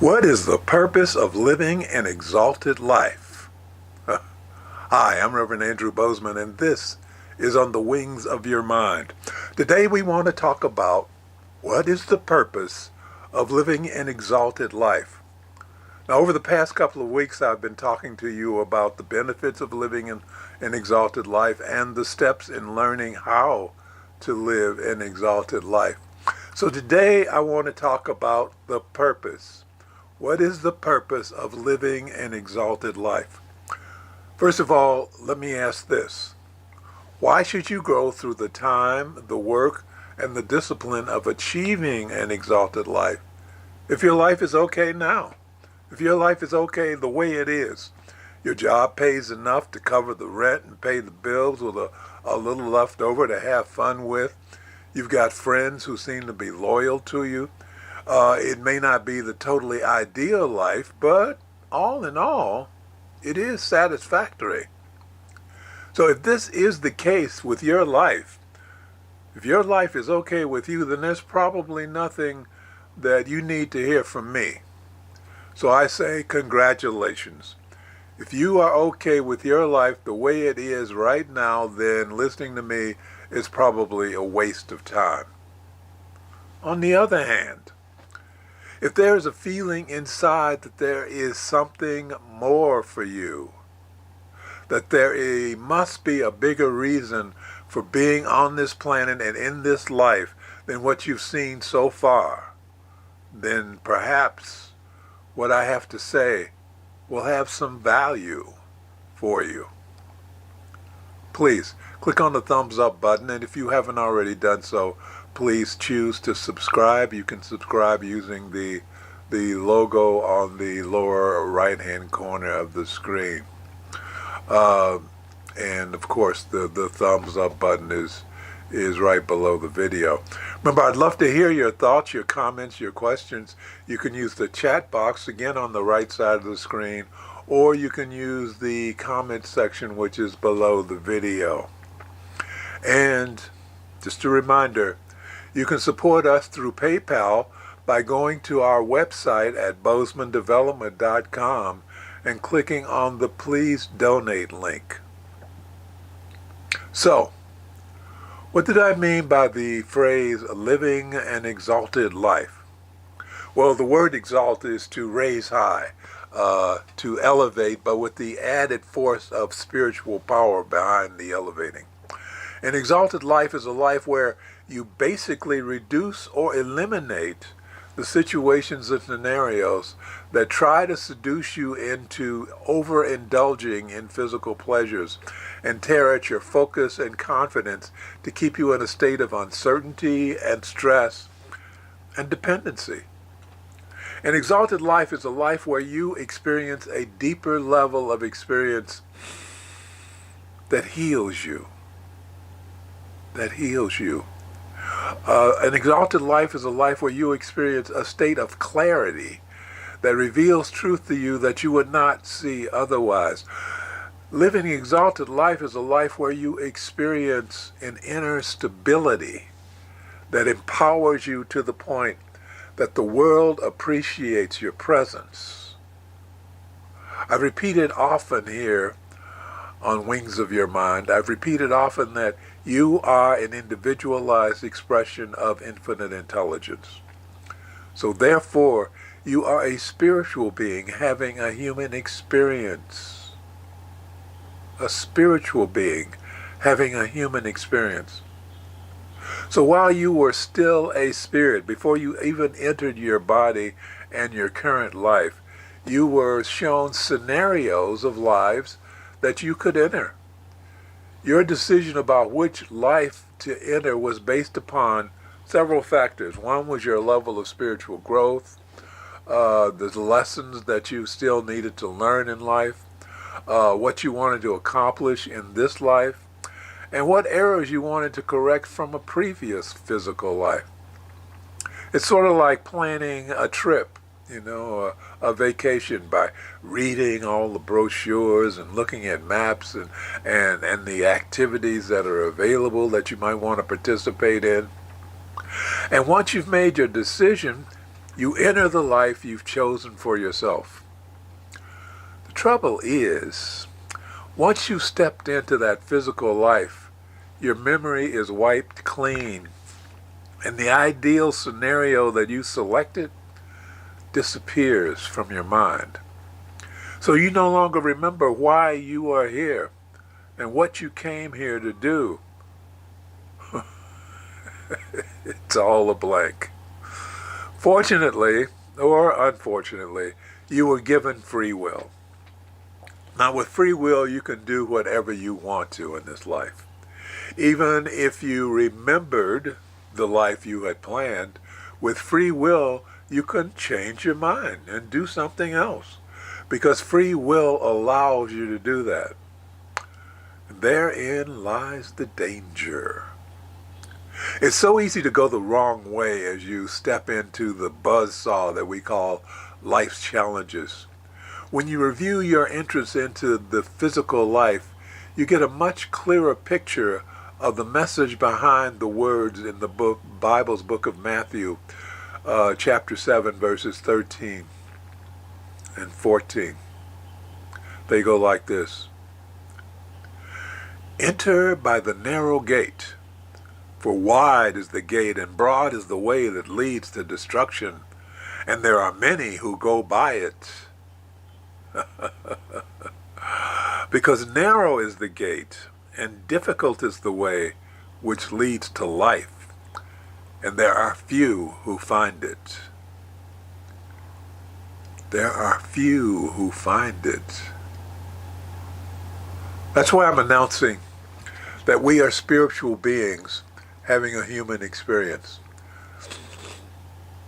What is the purpose of living an exalted life? Hi, I'm Reverend Andrew Bozeman, and this is On the Wings of Your Mind. Today we want to talk about what is the purpose of living an exalted life. Now, over the past couple of weeks, I've been talking to you about the benefits of living an exalted life and the steps in learning how to live an exalted life. So today I want to talk about the purpose. What is the purpose of living an exalted life? First of all, let me ask this. Why should you go through the time, the work, and the discipline of achieving an exalted life if your life is okay now? If your life is okay the way it is, your job pays enough to cover the rent and pay the bills with a little left over to have fun with. You've got friends who seem to be loyal to you. It may not be the totally ideal life, but all in all, it is satisfactory. So if this is the case with your life, if your life is okay with you, then there's probably nothing that you need to hear from me. So I say congratulations. If you are okay with your life the way it is right now, then listening to me is probably a waste of time. On the other hand, if there is a feeling inside that there is something more for you, that there must be a bigger reason for being on this planet and in this life than what you've seen so far, then perhaps what I have to say will have some value for you. Please click on the thumbs up button, and if you haven't already done so, please choose to subscribe. You can subscribe using the logo on the lower right-hand corner of the screen. And of course, the thumbs up button is right below the video. Remember, I'd love to hear your thoughts, your comments, your questions. You can use the chat box, again, on the right side of the screen, or you can use the comment section, which is below the video. And just a reminder, you can support us through PayPal by going to our website at bozemandevelopment.com and clicking on the Please Donate link. So, what did I mean by the phrase living an exalted life? Well, the word exalt is to raise high, to elevate, but with the added force of spiritual power behind the elevating. An exalted life is a life where you basically reduce or eliminate the situations and scenarios that try to seduce you into overindulging in physical pleasures and tear at your focus and confidence to keep you in a state of uncertainty and stress and dependency. An exalted life is a life where you experience a deeper level of experience that heals you. That heals you. An exalted life is a life where you experience a state of clarity that reveals truth to you that you would not see otherwise. Living an exalted life is a life where you experience an inner stability that empowers you to the point that the world appreciates your presence. I've repeated often here on Wings of Your Mind, I've repeated often that you are an individualized expression of infinite intelligence. So therefore, you are a spiritual being having a human experience. A spiritual being having a human experience. So while you were still a spirit, before you even entered your body and your current life, you were shown scenarios of lives that you could enter. Your decision about which life to enter was based upon several factors. One was your level of spiritual growth, the lessons that you still needed to learn in life, what you wanted to accomplish in this life, and what errors you wanted to correct from a previous physical life. It's sort of like planning a trip, a vacation, by reading all the brochures and looking at maps and the activities that are available that you might want to participate in. And once you've made your decision, You enter the life you've chosen for yourself. The trouble is, once you stepped into that physical life, your memory is wiped clean, and the ideal scenario that you selected disappears from your mind. So you no longer remember why you are here and what you came here to do. It's all a blank. Fortunately, or unfortunately, you were given free will. Now, with free will, you can do whatever you want to in this life. Even if you remembered the life you had planned, with free will, you can change your mind and do something else, because free will allows you to do that. Therein lies the danger. It's so easy to go the wrong way as you step into the buzzsaw that we call life's challenges. When you review your entrance into the physical life, you get a much clearer picture of the message behind the words in the Bible's book of Matthew, chapter 7, verses 13 and 14. They go like this. Enter by the narrow gate, for wide is the gate and broad is the way that leads to destruction, and there are many who go by it. Because narrow is the gate and difficult is the way which leads to life, and there are few who find it. There are few who find it. That's why I'm announcing that we are spiritual beings having a human experience,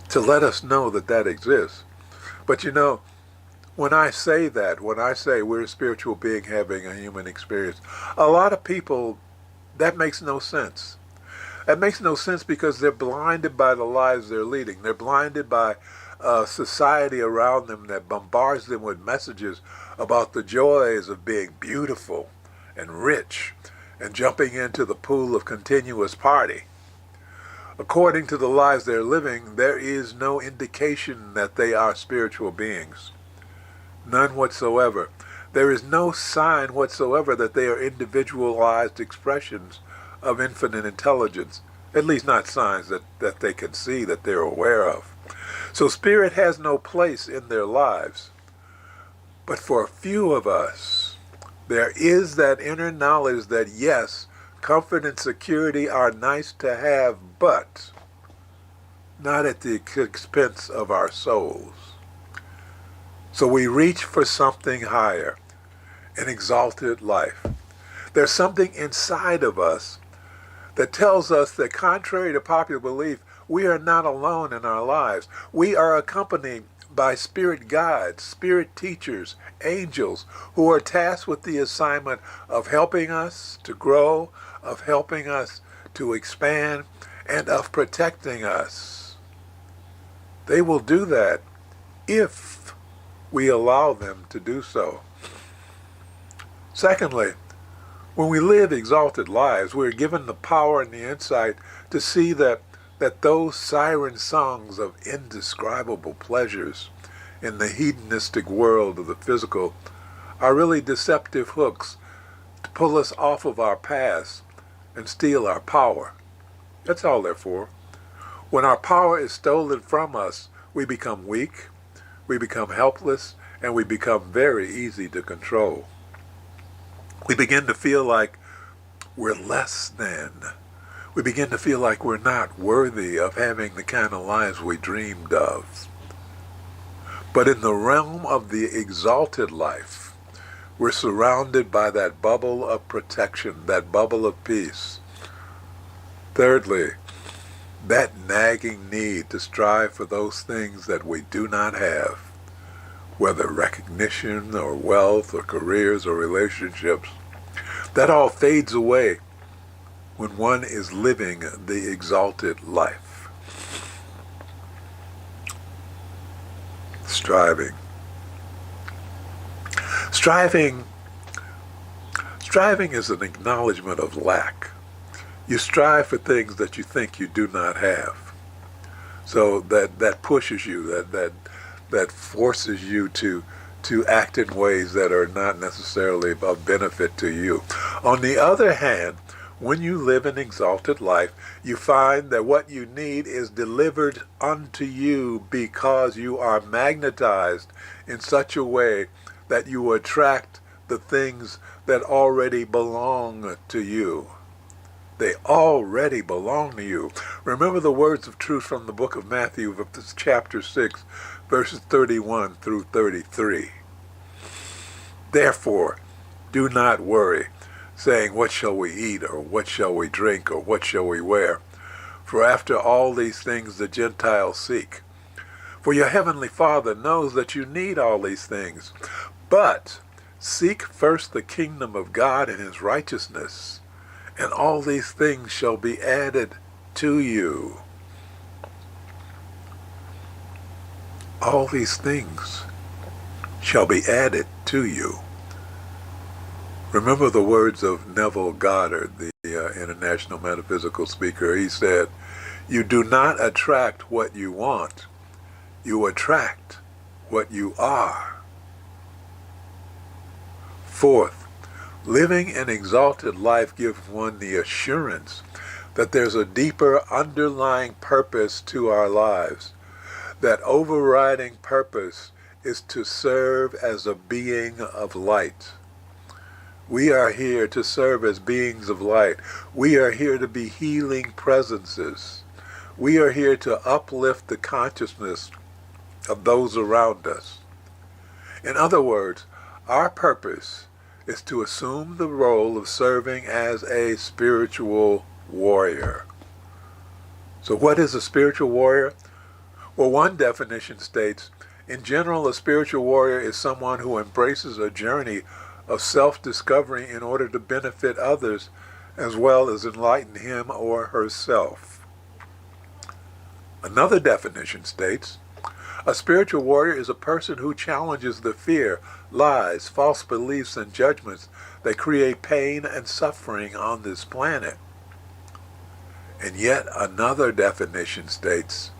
to let us know that that exists. But you know, when I say that, when I say we're a spiritual being having a human experience, a lot of people, that makes no sense. That makes no sense because they're blinded by the lives they're leading. They're blinded by society around them that bombards them with messages about the joys of being beautiful and rich and jumping into the pool of continuous party. According to the lives they're living, there is no indication that they are spiritual beings. None whatsoever. There is no sign whatsoever that they are individualized expressions of infinite intelligence, at least not signs that they can see, that they're aware of. So spirit has no place in their lives. But for a few of us, there is that inner knowledge that yes, comfort and security are nice to have, but not at the expense of our souls. So we reach for something higher, an exalted life. There's something inside of us that tells us that contrary to popular belief, we are not alone in our lives. We are accompanied by spirit guides, spirit teachers, angels, who are tasked with the assignment of helping us to grow, of helping us to expand, and of protecting us. They will do that if we allow them to do so. Secondly, when we live exalted lives, we're given the power and the insight to see that those siren songs of indescribable pleasures in the hedonistic world of the physical are really deceptive hooks to pull us off of our paths and steal our power. That's all they're for. When our power is stolen from us, we become weak, we become helpless, and we become very easy to control. We begin to feel like we're less than. We begin to feel like we're not worthy of having the kind of lives we dreamed of. But in the realm of the exalted life, we're surrounded by that bubble of protection, that bubble of peace. Thirdly, that nagging need to strive for those things that we do not have, whether recognition or wealth or careers or relationships, that all fades away when one is living the exalted life. Striving is an acknowledgement of lack. You strive for things that you think you do not have. So that pushes you, that forces you to act in ways that are not necessarily of benefit to you. On the other hand, when you live an exalted life, you find that what you need is delivered unto you because you are magnetized in such a way that you attract the things that already belong to you. They already belong to you. Remember the words of truth from the book of Matthew, chapter 6, verses 31 through 33. Therefore, do not worry, saying, what shall we eat, or what shall we drink, or what shall we wear? For after all these things the Gentiles seek. For your heavenly Father knows that you need all these things. But seek first the kingdom of God and his righteousness, and all these things shall be added to you. All these things shall be added to you. Remember the words of Neville Goddard, the international metaphysical speaker. He said, you do not attract what you want, you attract what you are. Fourth, living an exalted life gives one the assurance that there's a deeper underlying purpose to our lives. That overriding purpose is to serve as a being of light. We are here to serve as beings of light. We are here to be healing presences. We are here to uplift the consciousness of those around us. In other words, our purpose is to assume the role of serving as a spiritual warrior. So what is a spiritual warrior? Well, one definition states, in general, a spiritual warrior is someone who embraces a journey of self-discovery in order to benefit others as well as enlighten him or herself. Another definition states, a spiritual warrior is a person who challenges the fear, lies, false beliefs, and judgments that create pain and suffering on this planet. And yet another definition states,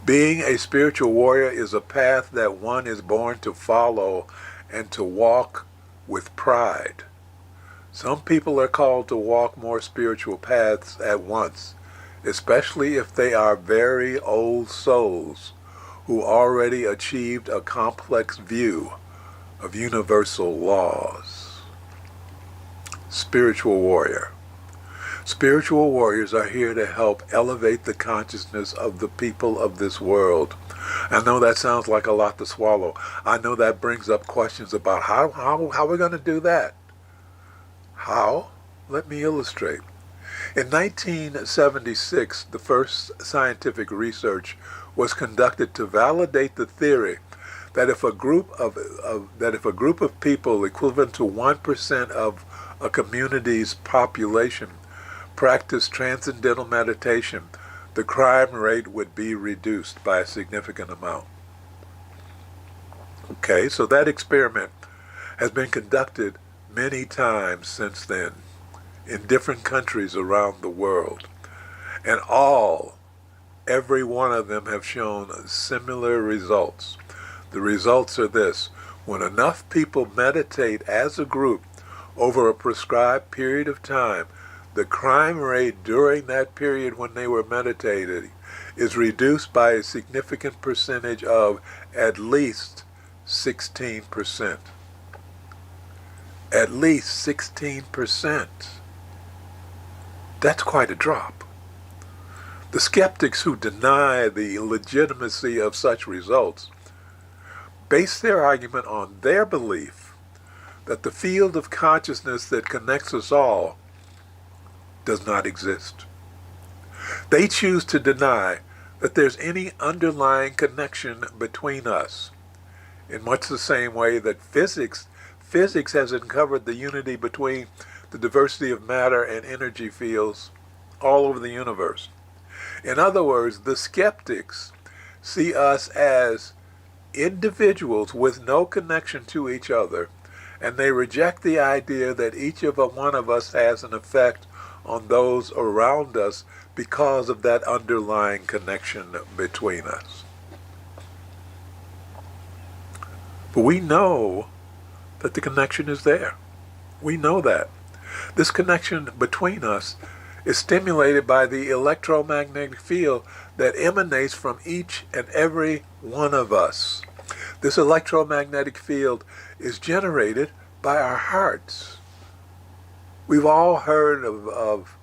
being a spiritual warrior is a path that one is born to follow and to walk with pride. Some people are called to walk more spiritual paths at once, especially if they are very old souls who already achieved a complex view of universal laws. Spiritual warrior. Spiritual warriors are here to help elevate the consciousness of the people of this world. I know that sounds like a lot to swallow. I know that brings up questions about how we're going to do that. How? Let me illustrate. In 1976, the first scientific research was conducted to validate the theory that if a group of people equivalent to 1% of a community's population practiced transcendental meditation, the crime rate would be reduced by a significant amount. Okay, so that experiment has been conducted many times since then in different countries around the world. And every one of them have shown similar results. The results are this: when enough people meditate as a group over a prescribed period of time, the crime rate during that period when they were meditating is reduced by a significant percentage of at least 16%. At least 16%. That's quite a drop. The skeptics who deny the legitimacy of such results base their argument on their belief that the field of consciousness that connects us all does not exist. They choose to deny that there's any underlying connection between us, in much the same way that physics has uncovered the unity between the diversity of matter and energy fields all over the universe. In other words, the skeptics see us as individuals with no connection to each other, and they reject the idea that each one of us has an effect on those around us because of that underlying connection between us. But we know that the connection is there. We know that. This connection between us is stimulated by the electromagnetic field that emanates from each and every one of us. This electromagnetic field is generated by our hearts. We've all heard of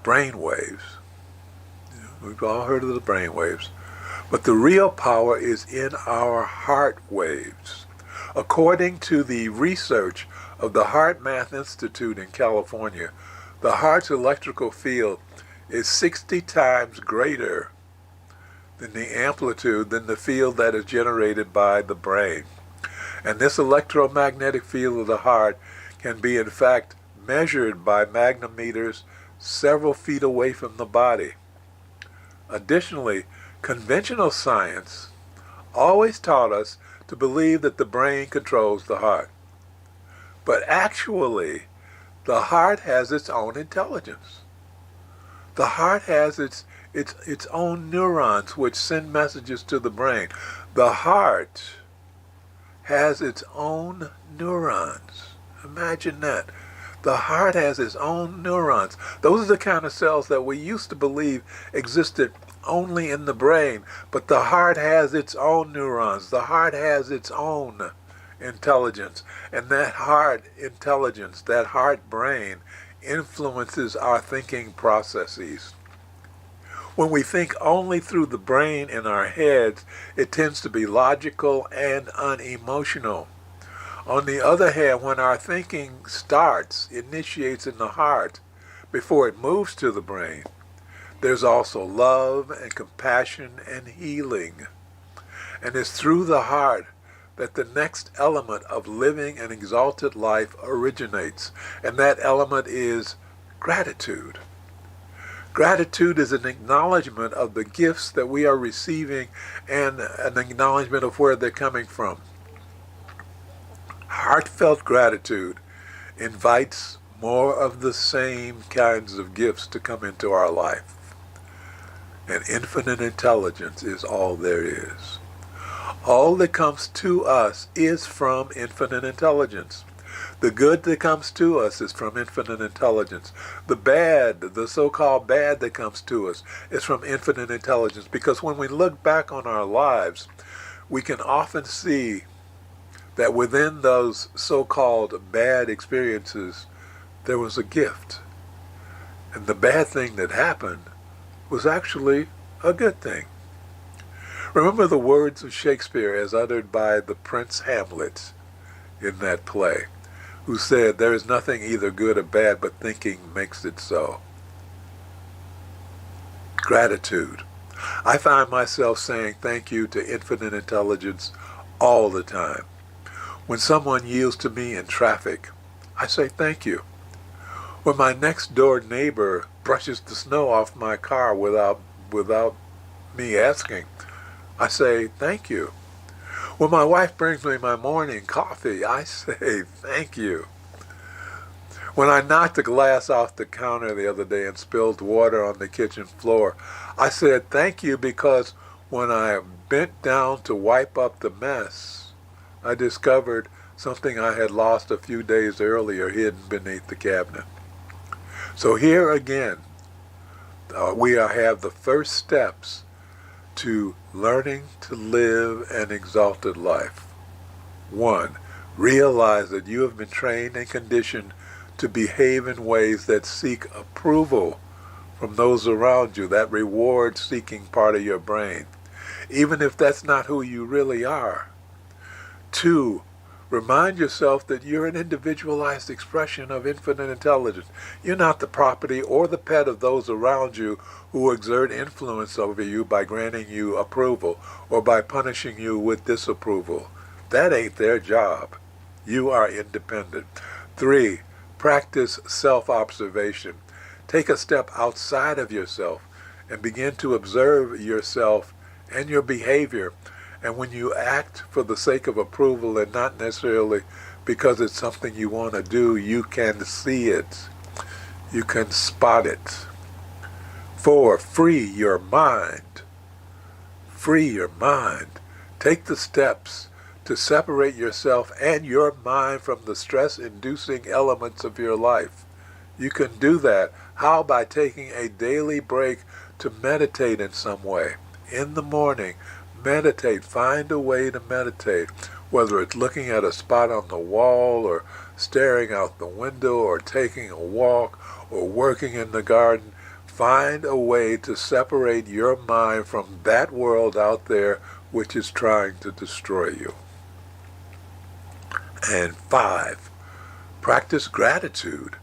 brain waves. We've all heard of the brain waves. But the real power is in our heart waves. According to the research of the Heart Math Institute in California, the heart's electrical field is 60 times greater than the field that is generated by the brain. And this electromagnetic field of the heart can be in fact measured by magnetometers several feet away from the body. Additionally, conventional science always taught us to believe that the brain controls the heart. But actually, the heart has its own intelligence. The heart has its own neurons which send messages to the brain. The heart has its own neurons. Imagine that. The heart has its own neurons. Those are the kind of cells that we used to believe existed only in the brain, but the heart has its own neurons. The heart has its own intelligence, and that heart intelligence, that heart brain, influences our thinking processes. When we think only through the brain in our heads, it tends to be logical and unemotional. On the other hand, when our thinking initiates in the heart before it moves to the brain, there's also love and compassion and healing. And it's through the heart that the next element of living an exalted life originates. And that element is gratitude. Gratitude is an acknowledgement of the gifts that we are receiving and an acknowledgement of where they're coming from. Heartfelt gratitude invites more of the same kinds of gifts to come into our life. And infinite intelligence is all there is. All that comes to us is from infinite intelligence. The good that comes to us is from infinite intelligence. The bad, the so-called bad that comes to us is from infinite intelligence. Because when we look back on our lives, we can often see that within those so-called bad experiences, there was a gift. And the bad thing that happened was actually a good thing. Remember the words of Shakespeare as uttered by the Prince Hamlet in that play, who said, "There is nothing either good or bad, but thinking makes it so." Gratitude. I find myself saying thank you to infinite intelligence all the time. When someone yields to me in traffic, I say thank you. When my next door neighbor brushes the snow off my car without me asking, I say thank you. When my wife brings me my morning coffee, I say thank you. When I knocked a glass off the counter the other day and spilled water on the kitchen floor, I said thank you because when I bent down to wipe up the mess, I discovered something I had lost a few days earlier hidden beneath the cabinet. So here again, we have the first steps to learning to live an exalted life. 1, realize that you have been trained and conditioned to behave in ways that seek approval from those around you, that reward-seeking part of your brain, even if that's not who you really are. 2, remind yourself that you're an individualized expression of infinite intelligence. You're not the property or the pet of those around you who exert influence over you by granting you approval or by punishing you with disapproval. That ain't their job. You are independent. 3, practice self-observation. Take a step outside of yourself and begin to observe yourself and your behavior. And when you act for the sake of approval and not necessarily because it's something you want to do, you can see it. you can spot it. 4, free your mind. Free your mind. Take the steps to separate yourself and your mind from the stress-inducing elements of your life. You can do that. How? By taking a daily break to meditate in some way. In the morning, meditate. Find a way to meditate, whether it's looking at a spot on the wall or staring out the window or taking a walk or working in the garden. Find a way to separate your mind from that world out there which is trying to destroy you. And 5, practice gratitude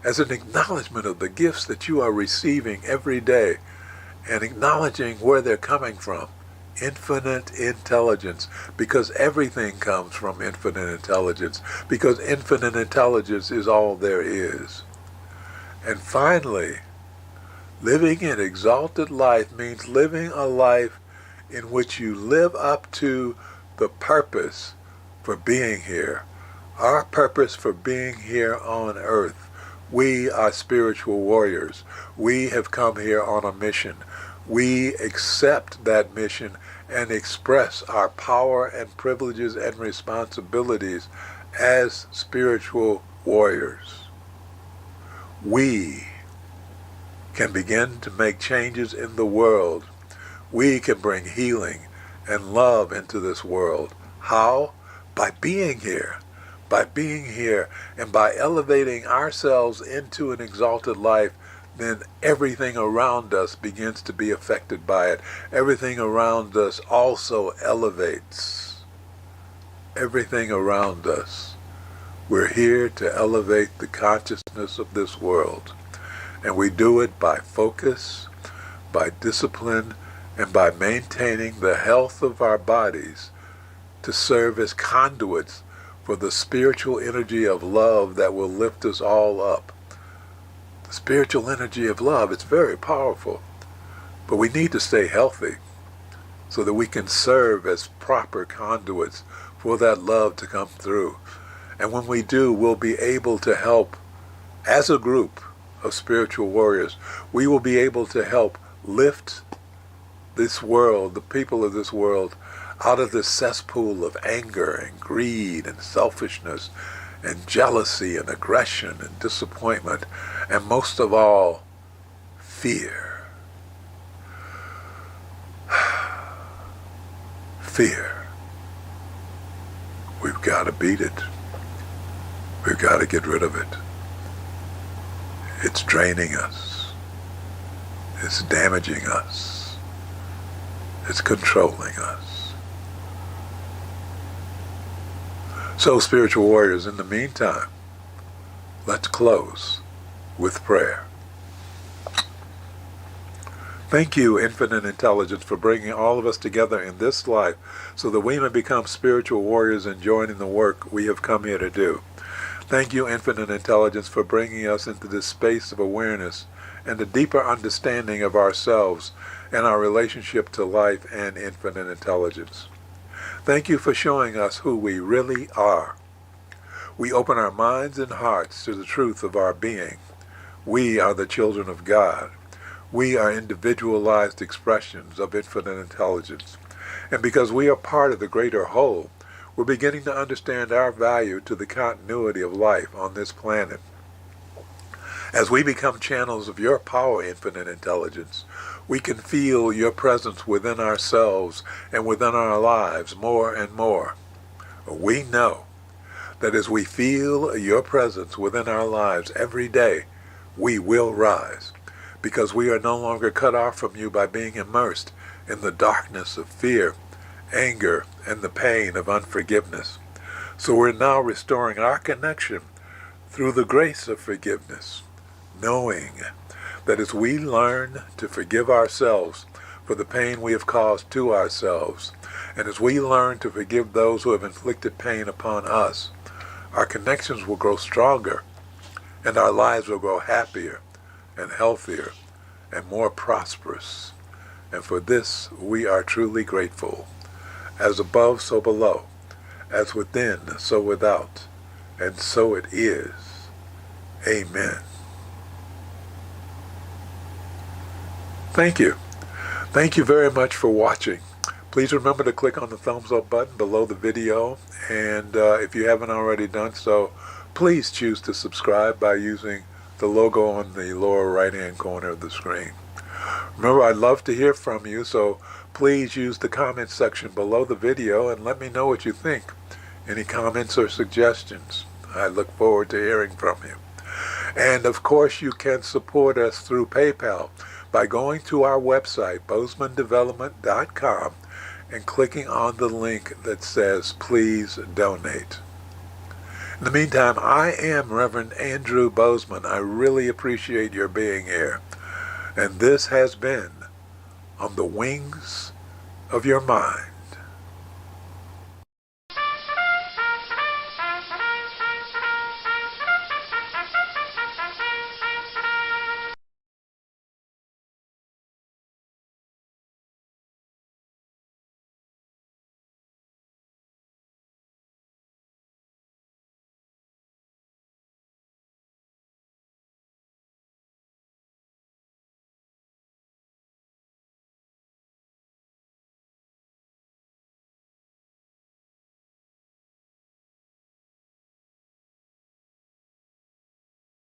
as an acknowledgement of the gifts that you are receiving every day and acknowledging where they're coming from. Infinite intelligence, because everything comes from infinite intelligence, because infinite intelligence is all there is. And finally, living an exalted life means living a life in which you live up to the purpose for being here. Our purpose for being here on earth. We are spiritual warriors. We have come here on a mission. We accept that mission and express our power and privileges and responsibilities as spiritual warriors. We can begin to make changes in the world. We can bring healing and love into this world. How? By being here. By being here and by elevating ourselves into an exalted life, then everything around us begins to be affected by it. Everything around us also elevates. Everything around us. We're here to elevate the consciousness of this world. And we do it by focus, by discipline, and by maintaining the health of our bodies to serve as conduits for the spiritual energy of love that will lift us all up. The spiritual energy of love, it's very powerful. But we need to stay healthy so that we can serve as proper conduits for that love to come through. And when we do, we'll be able to help, as a group of spiritual warriors, we will be able to help lift this world, the people of this world, out of this cesspool of anger and greed and selfishness and jealousy and aggression and disappointment, and most of all, fear. Fear. We've got to beat it. We've got to get rid of it. It's draining us. It's damaging us. It's controlling us. So, spiritual warriors, in the meantime, let's close with prayer. Thank you, Infinite Intelligence, for bringing all of us together in this life so that we may become spiritual warriors and join in the work we have come here to do. Thank you, Infinite Intelligence, for bringing us into this space of awareness and a deeper understanding of ourselves and our relationship to life and infinite intelligence. Thank you for showing us who we really are. We open our minds and hearts to the truth of our being. We are the children of God. We are individualized expressions of infinite intelligence. And because we are part of the greater whole, we're beginning to understand our value to the continuity of life on this planet. As we become channels of your power, infinite intelligence, we can feel your presence within ourselves and within our lives more and more. We know that as we feel your presence within our lives every day, we will rise, because we are no longer cut off from you by being immersed in the darkness of fear, anger, and the pain of unforgiveness. So we're now restoring our connection through the grace of forgiveness, knowing that as we learn to forgive ourselves for the pain we have caused to ourselves, and as we learn to forgive those who have inflicted pain upon us, our connections will grow stronger, and our lives will grow happier and healthier and more prosperous. And for this we are truly grateful. As above, so below. As within, so without. And so it is. Amen. Thank you. Thank you very much for watching. Please remember to click on the thumbs up button below the video, and if you haven't already done so, please choose to subscribe by using the logo on the lower right hand corner of the screen. Remember, I'd love to hear from you, so please use the comment section below the video and let me know what you think. Any comments or suggestions? I look forward to hearing from you. And of course, you can support us through PayPal by going to our website, bozemandevelopment.com, and clicking on the link that says, please donate. In the meantime, I am Reverend Andrew Bozeman. I really appreciate your being here. And this has been On the Wings of Your Mind.